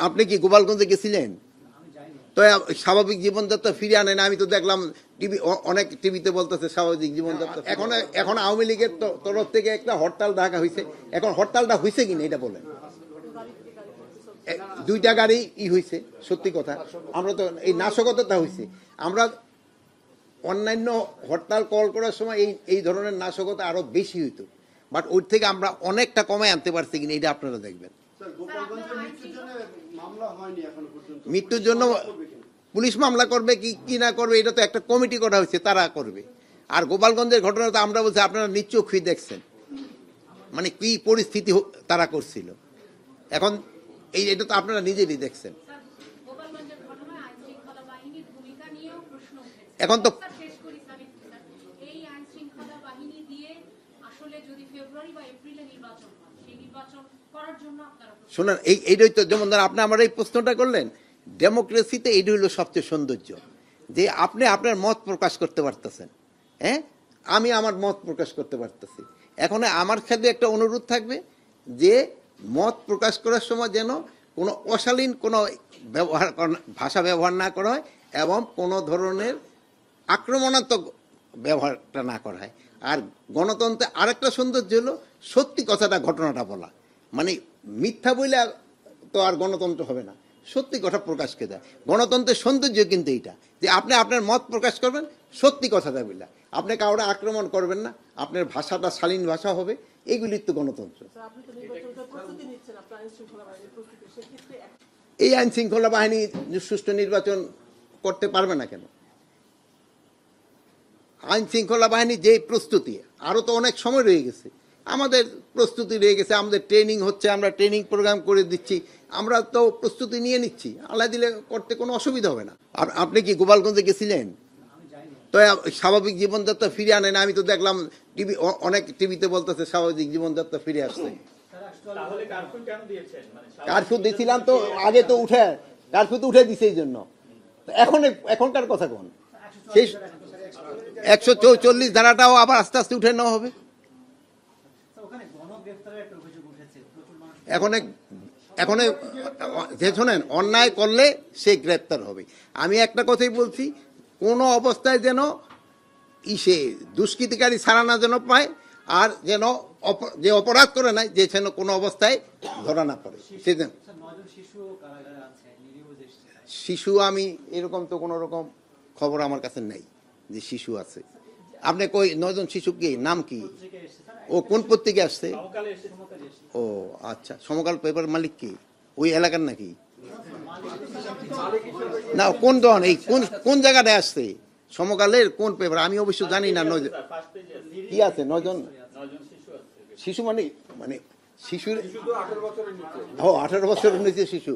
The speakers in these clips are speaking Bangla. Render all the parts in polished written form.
আপনি কি গোপালগঞ্জে গেছিলেন? তো স্বাভাবিক জীবনযাত্রা ফিরিয়ে আনেন। আমি তো দেখলাম টিভি, অনেক টিভিতে বলতেছে স্বাভাবিক জীবনযাত্রা। এখন আওয়ামী লীগের তরফ থেকে একটা হরতাল ডাকা হয়েছে। এখন হরতালটা হয়েছে কিনা এটা বলেন। দুইটা গাড়ি হয়েছে, সত্যি কথা। আমরা তো এই নাশকতাটা হয়েছে। আমরা অন্যান্য হরতাল কল করার সময় এই ধরনের নাশকতা আরো বেশি হইতো, বাট ওর থেকে আমরা অনেকটা কমে আনতে পারছি কিনা এটা আপনারা দেখবেন। মৃত্যুর জন্য পুলিশ মামলা করবে কি না করবে এটা তো একটা কমিটি করা হয়েছে, তারা করবে। আর গোপালগঞ্জের ঘটনা তো আমরা বলছি আপনারা নিশ্চয়ই দেখছেন, মানে কি পরিস্থিতি তারা করছিল। এখন এটা তো আপনারা নিজেরই দেখছেন। এখন তো শোনেন, এইটাই তো, যেমন ধর আপনি আমার এই প্রশ্নটা করলেন, ডেমোক্রেসিতে এইটা হলো সবচেয়ে সৌন্দর্য, যে আপনি আপনার মত প্রকাশ করতে পারতেছেন। হ্যাঁ, আমি আমার মত প্রকাশ করতে পারতেছি। এখন আমার ক্ষেত্রে একটা অনুরোধ থাকবে যে মত প্রকাশ করার সময় যেন কোনো অশালীন কোনো ভাষা ব্যবহার না করা হয় এবং কোনো ধরনের আক্রমণাত্মক ব্যবহারটা না করা হয়। আর গণতন্ত্রে আরেকটা সৌন্দর্য হলো সত্যি কথাটা, ঘটনাটা বলা। মানে মিথ্যা বইলে তো আর গণতন্ত্র হবে না, সত্যি কথা প্রকাশকে দেয়। গণতন্ত্রের সৌন্দর্য কিন্তু এইটা, যে আপনি আপনার মত প্রকাশ করবেন সত্যি কথাটা বললে, আপনি কাউকে আক্রমণ করবেন না, আপনার ভাষাটা শালীন ভাষা হবে, এইগুলির তো গণতন্ত্র। এই আইন শৃঙ্খলা বাহিনী সুষ্ঠু নির্বাচন করতে পারবে না কেন? আইন শৃঙ্খলা বাহিনী যে প্রস্তুতি, আরো তো অনেক সময় রয়ে গেছে, আমাদের প্রস্তুতি রয়ে গেছে, আমাদের ট্রেনিং হচ্ছে, আমরা ট্রেনিং প্রোগ্রাম করে দিচ্ছি, আমরা তো প্রস্তুতি নিয়ে নিচ্ছি, আল্লাহ দিলে করতে কোনো অসুবিধা হবে না। আপনি কি গোপালগঞ্জে গেছিলেন? তো স্বাভাবিক জীবনযাত্রা ফিরিয়ে আনেন। আমি তো দেখলাম টিভি, অনেক টিভিতে বলতেছে স্বাভাবিক জীবনযাত্রা ফিরে আসছে। কারফিউ দিয়েছিলাম তো আগে, তো কারফিউ তো উঠে দিছে এই জন্য। এখনকার কথা কোন, সেই 144 ধারাটাও আবার আস্তে আস্তে উঠে নেওয়া হবে। এখন যে শোনেন, অন্যায় করলে সে গ্রেপ্তার হবে। আমি একটা কথাই বলছি, কোনো অবস্থায় যেন সে দুষ্কৃতিকারী ছাড়া না যেন পায়, আর যেন যে অপরাধ করে নাই যে যেন কোনো অবস্থায় ধরা না পড়ে। সেজন্য শিশু, আমি এরকম তো কোনো রকম খবর আমার কাছে নাই যে শিশু আছে। আপনি কই 9 জন শিশু কি নাম কি? ও কোন পত্রিকা আসছে? ও আচ্ছা, সমকাল পেপার মালিক কি ওই এলাকার নাকি? না, কোন জন, এই কোন জায়গাটায় আসছে? সমকালের কোন পেপার? আমি অবশ্য জানি না। 9 কি আছে? 9 জন শিশু, মানে শিশুর 18 বছরের নিচে শিশু।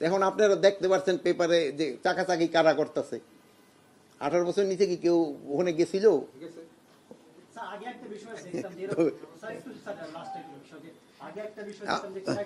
এখন আপনারা দেখতে পাচ্ছেন পেপারে যে চাকাচাকি কারা করতেছে। 18 বছর নিচে কি কেউ ওখানে গেছিল? আগে একটা বিষয়